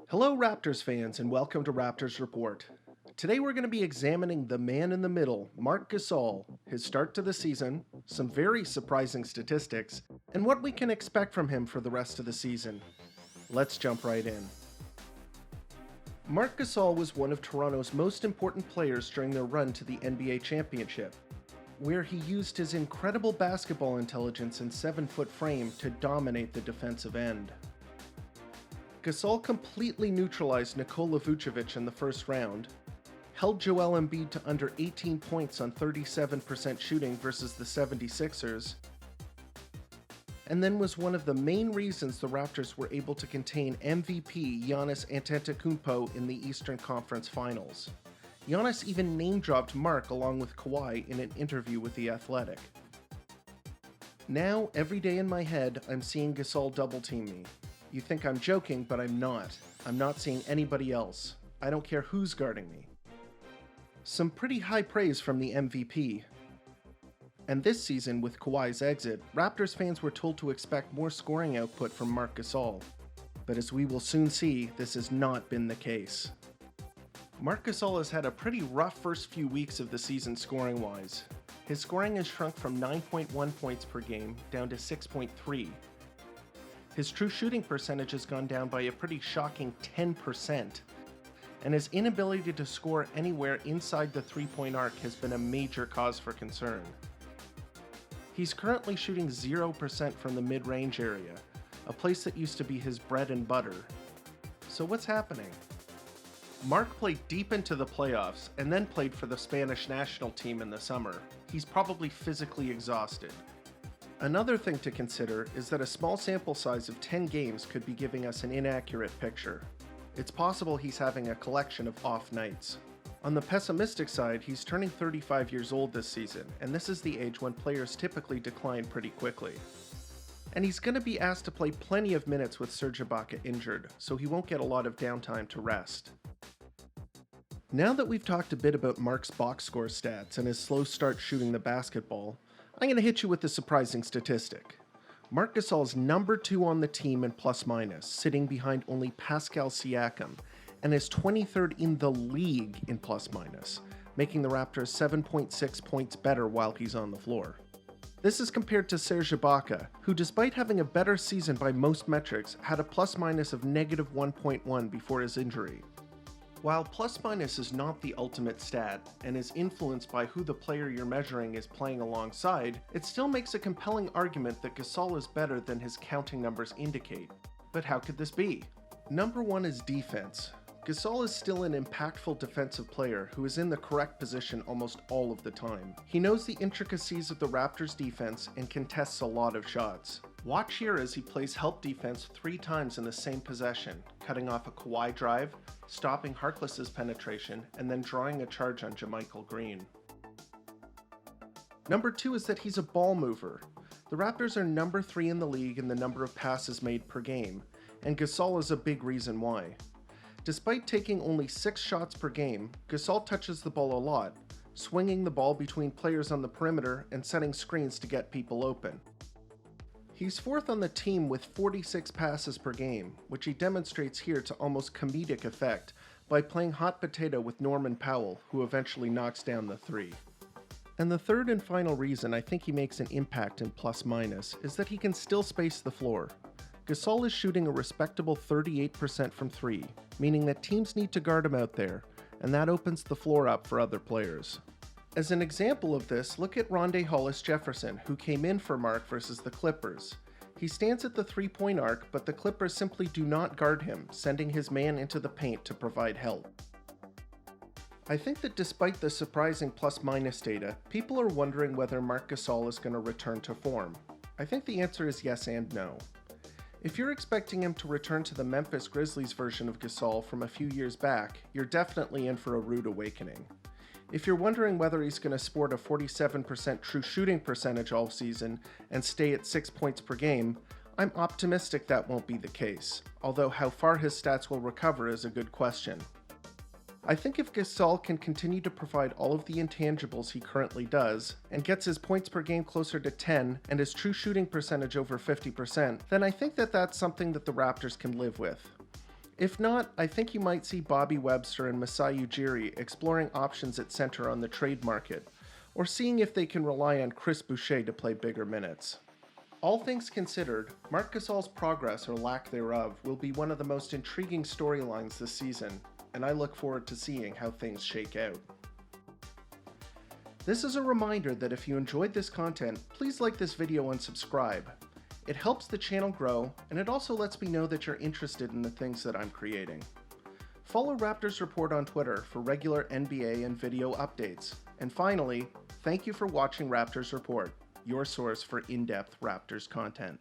Hello, Raptors fans, and welcome to Raptors Report. Today we're going to be examining the man in the middle, Marc Gasol, his start to the season, some very surprising statistics, and what we can expect from him for the rest of the season. Let's jump right in. Marc Gasol was one of Toronto's most important players during their run to the NBA championship, where he used his incredible basketball intelligence and 7-foot frame to dominate the defensive end. Gasol completely neutralized Nikola Vucevic in the first round, held Joel Embiid to under 18 points on 37% shooting versus the 76ers, and then was one of the main reasons the Raptors were able to contain MVP Giannis Antetokounmpo in the Eastern Conference Finals. Giannis even name-dropped Marc along with Kawhi in an interview with The Athletic. Now, every day in my head, I'm seeing Gasol double-team me. You think I'm joking, but I'm not. I'm not seeing anybody else. I don't care who's guarding me. Some pretty high praise from the MVP. And this season, with Kawhi's exit, Raptors fans were told to expect more scoring output from Marc Gasol. But as we will soon see, this has not been the case. Marc Gasol has had a pretty rough first few weeks of the season scoring-wise. His scoring has shrunk from 9.1 points per game down to 6.3. His true shooting percentage has gone down by a pretty shocking 10%, and his inability to score anywhere inside the three-point arc has been a major cause for concern. He's currently shooting 0% from the mid-range area, a place that used to be his bread and butter. So what's happening? Marc played deep into the playoffs and then played for the Spanish national team in the summer. He's probably physically exhausted. Another thing to consider is that a small sample size of 10 games could be giving us an inaccurate picture. It's possible he's having a collection of off nights. On the pessimistic side, he's turning 35 years old this season, and this is the age when players typically decline pretty quickly. And he's going to be asked to play plenty of minutes with Serge Ibaka injured, so he won't get a lot of downtime to rest. Now that we've talked a bit about Marc's box score stats and his slow start shooting the basketball, I'm going to hit you with a surprising statistic. Marc Gasol is number 2 on the team in plus-minus, sitting behind only Pascal Siakam, and is 23rd in the league in plus-minus, making the Raptors 7.6 points better while he's on the floor. This is compared to Serge Ibaka, who despite having a better season by most metrics, had a plus-minus of negative 1.1 before his injury. While plus-minus is not the ultimate stat, and is influenced by who the player you're measuring is playing alongside, it still makes a compelling argument that Gasol is better than his counting numbers indicate. But how could this be? Number 1 is defense. Gasol is still an impactful defensive player who is in the correct position almost all of the time. He knows the intricacies of the Raptors' defense and contests a lot of shots. Watch here as he plays help defense 3 times in the same possession, cutting off a Kawhi drive, stopping Harkless's penetration, and then drawing a charge on JaMychal Green. Number 2 is that he's a ball mover. The Raptors are number 3 in the league in the number of passes made per game, and Gasol is a big reason why. Despite taking only 6 shots per game, Gasol touches the ball a lot, swinging the ball between players on the perimeter and setting screens to get people open. He's 4th on the team with 46 passes per game, which he demonstrates here to almost comedic effect by playing hot potato with Norman Powell, who eventually knocks down the 3. And the third and final reason I think he makes an impact in plus-minus is that he can still space the floor. Gasol is shooting a respectable 38% from 3, meaning that teams need to guard him out there, and that opens the floor up for other players. As an example of this, look at Rondae Hollis-Jefferson, who came in for Marc versus the Clippers. He stands at the 3-point arc, but the Clippers simply do not guard him, sending his man into the paint to provide help. I think that despite the surprising plus-minus data, people are wondering whether Marc Gasol is going to return to form. I think the answer is yes and no. If you're expecting him to return to the Memphis Grizzlies version of Gasol from a few years back, you're definitely in for a rude awakening. If you're wondering whether he's going to sport a 47% true shooting percentage all season and stay at 6 points per game, I'm optimistic that won't be the case, although how far his stats will recover is a good question. I think if Gasol can continue to provide all of the intangibles he currently does, and gets his points per game closer to 10 and his true shooting percentage over 50%, then I think that that's something that the Raptors can live with. If not, I think you might see Bobby Webster and Masai Ujiri exploring options at center on the trade market, or seeing if they can rely on Chris Boucher to play bigger minutes. All things considered, Marc Gasol's progress or lack thereof will be one of the most intriguing storylines this season, and I look forward to seeing how things shake out. This is a reminder that if you enjoyed this content, please like this video and subscribe. It helps the channel grow, and it also lets me know that you're interested in the things that I'm creating. Follow Raptors Report on Twitter for regular NBA and video updates. And finally, thank you for watching Raptors Report, your source for in-depth Raptors content.